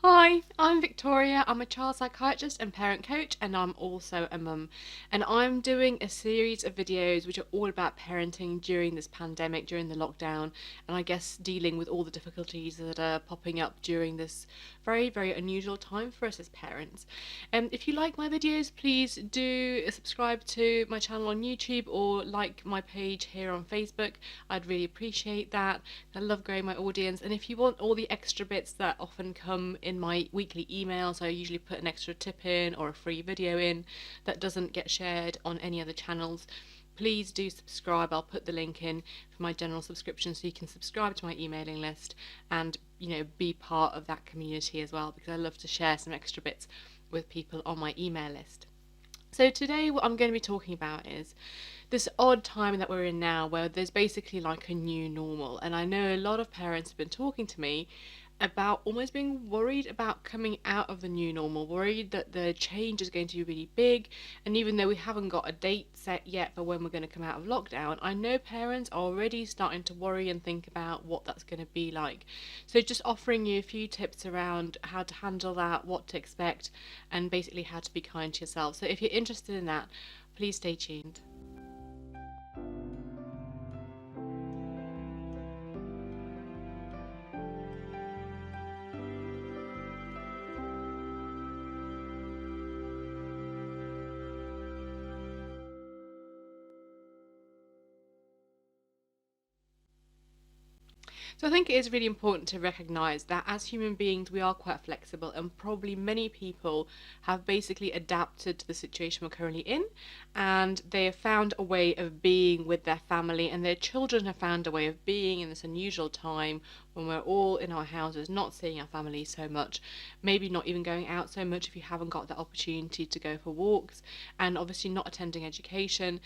Hi, I'm Victoria. I'm a child psychiatrist and parent coach, and I'm also a mum. And I'm doing a series of videos which are all about parenting during this pandemic, during the lockdown, and I guess dealing with all the difficulties that are popping up during this very, very unusual time for us as parents. If you like my videos, please do subscribe to my channel on YouTube or like my page here on Facebook. I'd really appreciate that. I love growing my audience, and if you want all the extra bits that often come in my weekly emails, I usually put an extra tip in or a free video in that doesn't get shared on any other channels. Please do subscribe. I'll put the link in for my general subscription so you can subscribe to my emailing list and be part of that community as well, because I love to share some extra bits with people on my email list. So today what I'm going to be talking about is this odd time that we're in now where there's basically like a new normal, and I know a lot of parents have been talking to me about almost being worried about coming out of the new normal, worried that the change is going to be really big. And even though we haven't got a date set yet for when we're going to come out of lockdown, I know parents are already starting to worry and think about what that's going to be like. So just offering you a few tips around how to handle that, what to expect, and basically how to be kind to yourself. So if you're interested in that, please stay tuned. So I think it is really important to recognise that as human beings we are quite flexible, and probably many people have basically adapted to the situation we're currently in, and they have found a way of being with their family, and their children have found a way of being in this unusual time when we're all in our houses, not seeing our family so much, maybe not even going out so much if you haven't got the opportunity to go for walks, and obviously not attending education.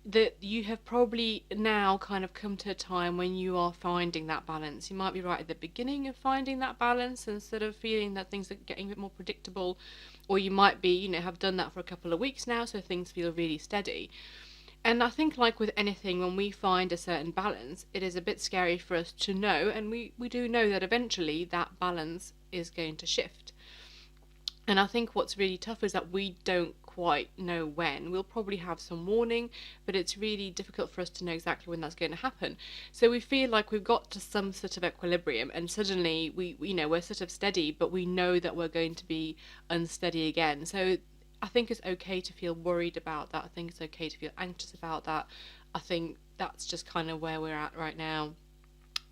That you have probably now kind of come to a time when you are finding that balance. You might be right at the beginning of finding that balance and sort of feeling that things are getting a bit more predictable, or you might be, have done that for a couple of weeks now, so things feel really steady. And I think, like with anything, when we find a certain balance, it is a bit scary for us to know, and we do know that eventually that balance is going to shift. And I think what's really tough is that we don't quite know when. We'll probably have some warning, but it's really difficult for us to know exactly when that's going to happen. So we feel like we've got to some sort of equilibrium, and suddenly we're sort of steady, but we know that we're going to be unsteady again. So I think it's okay to feel worried about that. I think it's okay to feel anxious about that. I think that's just kind of where we're at right now,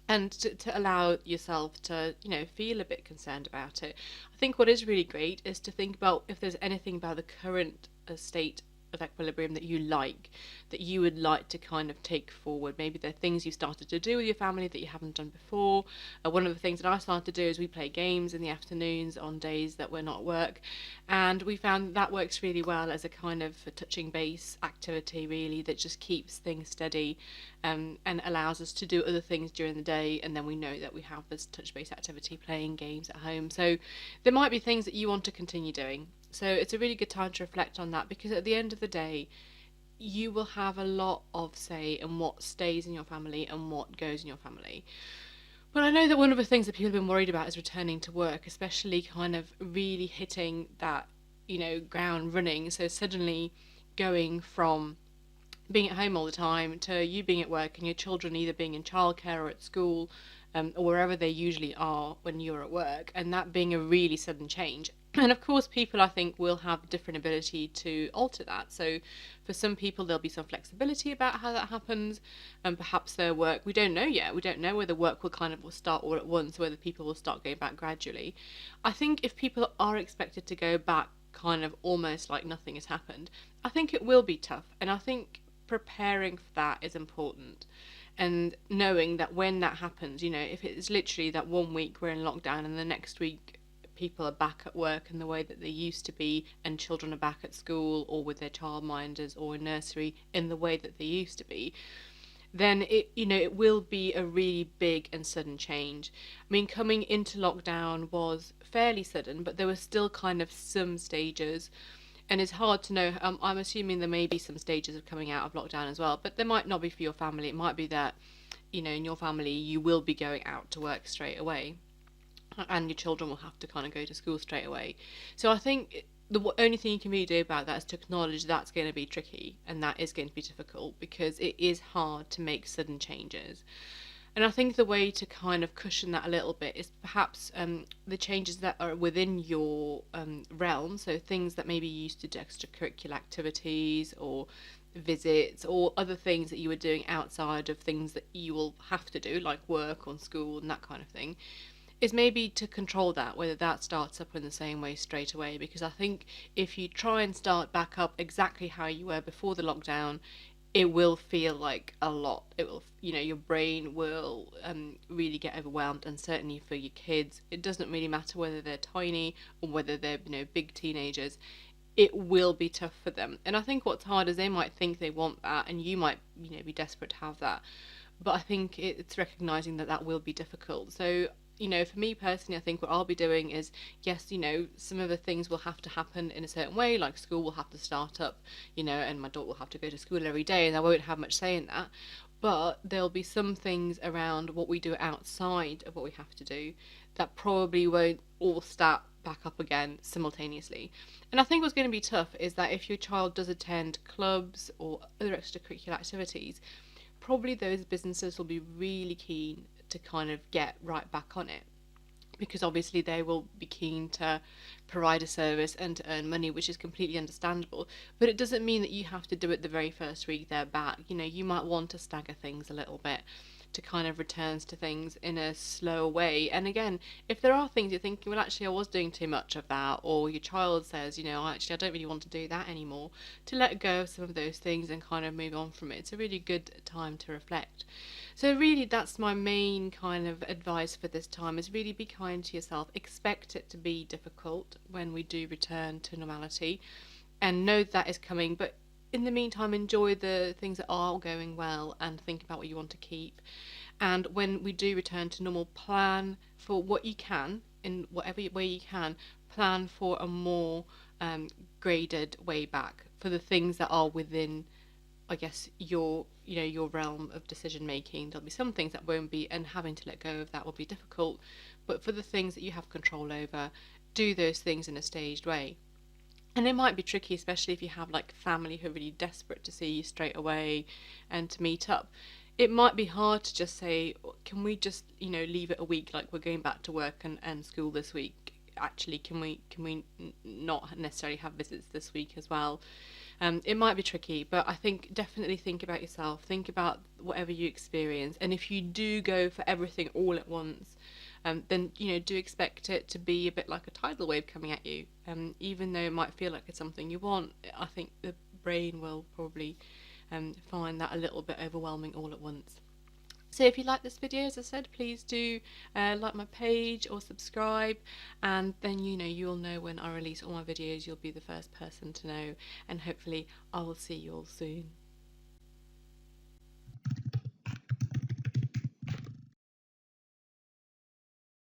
and to allow yourself to feel a bit concerned about it. I think what is really great is to think about if there's anything about the current state of equilibrium that you would like to kind of take forward. Maybe there are things you started to do with your family that you haven't done before. One of the things that I started to do is we play games in the afternoons on days that we're not at work, and we found that works really well as a kind of a touching base activity, really, that just keeps things steady, and allows us to do other things during the day, and then we know that we have this touch base activity playing games at home. So there might be things that you want to continue doing. So it's a really good time to reflect on that, because at the end of the day, you will have a lot of say in what stays in your family and what goes in your family. But I know that one of the things that people have been worried about is returning to work, especially kind of really hitting that, ground running. So suddenly going from being at home all the time to you being at work and your children either being in childcare or at school, or wherever they usually are when you're at work, and that being a really sudden change. And of course, people I think will have different ability to alter that. So for some people, there'll be some flexibility about how that happens, and perhaps their work, we don't know yet. We don't know whether work will start all at once, whether people will start going back gradually. I think if people are expected to go back kind of almost like nothing has happened, I think it will be tough. And I think preparing for that is important, and knowing that when that happens, if it's literally that one week we're in lockdown and the next week people are back at work in the way that they used to be, and children are back at school or with their childminders or in nursery in the way that they used to be, then it will be a really big and sudden change. I mean, coming into lockdown was fairly sudden, but there were still kind of some stages, and it's hard to know. I'm assuming there may be some stages of coming out of lockdown as well, but there might not be for your family. It might be that, in your family you will be going out to work straight away. and your children will have to kind of go to school straight away. So I think the only thing you can really do about that is to acknowledge that's going to be tricky and that is going to be difficult, because it is hard to make sudden changes. And I think the way to kind of cushion that a little bit is perhaps the changes that are within your realm. So things that maybe you used to do, extracurricular activities or visits or other things that you were doing outside of things that you will have to do, like work or school and that kind of thing, is maybe to control that, whether that starts up in the same way straight away. Because I think if you try and start back up exactly how you were before the lockdown, it will feel like a lot. It will, your brain will really get overwhelmed, and certainly for your kids, it doesn't really matter whether they're tiny or whether they're, big teenagers. It will be tough for them. And I think what's hard is they might think they want that, and you might, be desperate to have that. But I think it's recognizing that that will be difficult. So for me personally, I think what I'll be doing is, yes, some of the things will have to happen in a certain way, like school will have to start up, and my daughter will have to go to school every day, and I won't have much say in that. But there'll be some things around what we do outside of what we have to do that probably won't all start back up again simultaneously. And I think what's going to be tough is that if your child does attend clubs or other extracurricular activities, probably those businesses will be really keen to kind of get right back on it, because obviously they will be keen to provide a service and to earn money, which is completely understandable. But it doesn't mean that you have to do it the very first week they're back. You might want to stagger things a little bit to kind of returns to things in a slower way. And again, if there are things you're thinking, well, actually I was doing too much of that, or your child says, actually I don't really want to do that anymore, to let go of some of those things and kind of move on from it. It's a really good time to reflect. So really that's my main kind of advice for this time, is really be kind to yourself. Expect it to be difficult when we do return to normality, and know that is coming. But in the meantime, enjoy the things that are going well and think about what you want to keep. And when we do return to normal, plan for what you can, in whatever way you can, plan for a more graded way back for the things that are within, I guess, your realm of decision making. There'll be some things that won't be, and having to let go of that will be difficult. But for the things that you have control over, do those things in a staged way. And it might be tricky, especially if you have like family who are really desperate to see you straight away and to meet up. It might be hard to just say, can we just, leave it a week, like we're going back to work and school this week. Actually, can we not necessarily have visits this week as well? It might be tricky, but I think definitely think about yourself, think about whatever you experience. And if you do go for everything all at once, then do expect it to be a bit like a tidal wave coming at you. Even though it might feel like it's something you want, I think the brain will probably find that a little bit overwhelming all at once. So if you like this video, as I said, please do like my page or subscribe, and then you'll know when I release all my videos. You'll be the first person to know, and hopefully I will see you all soon.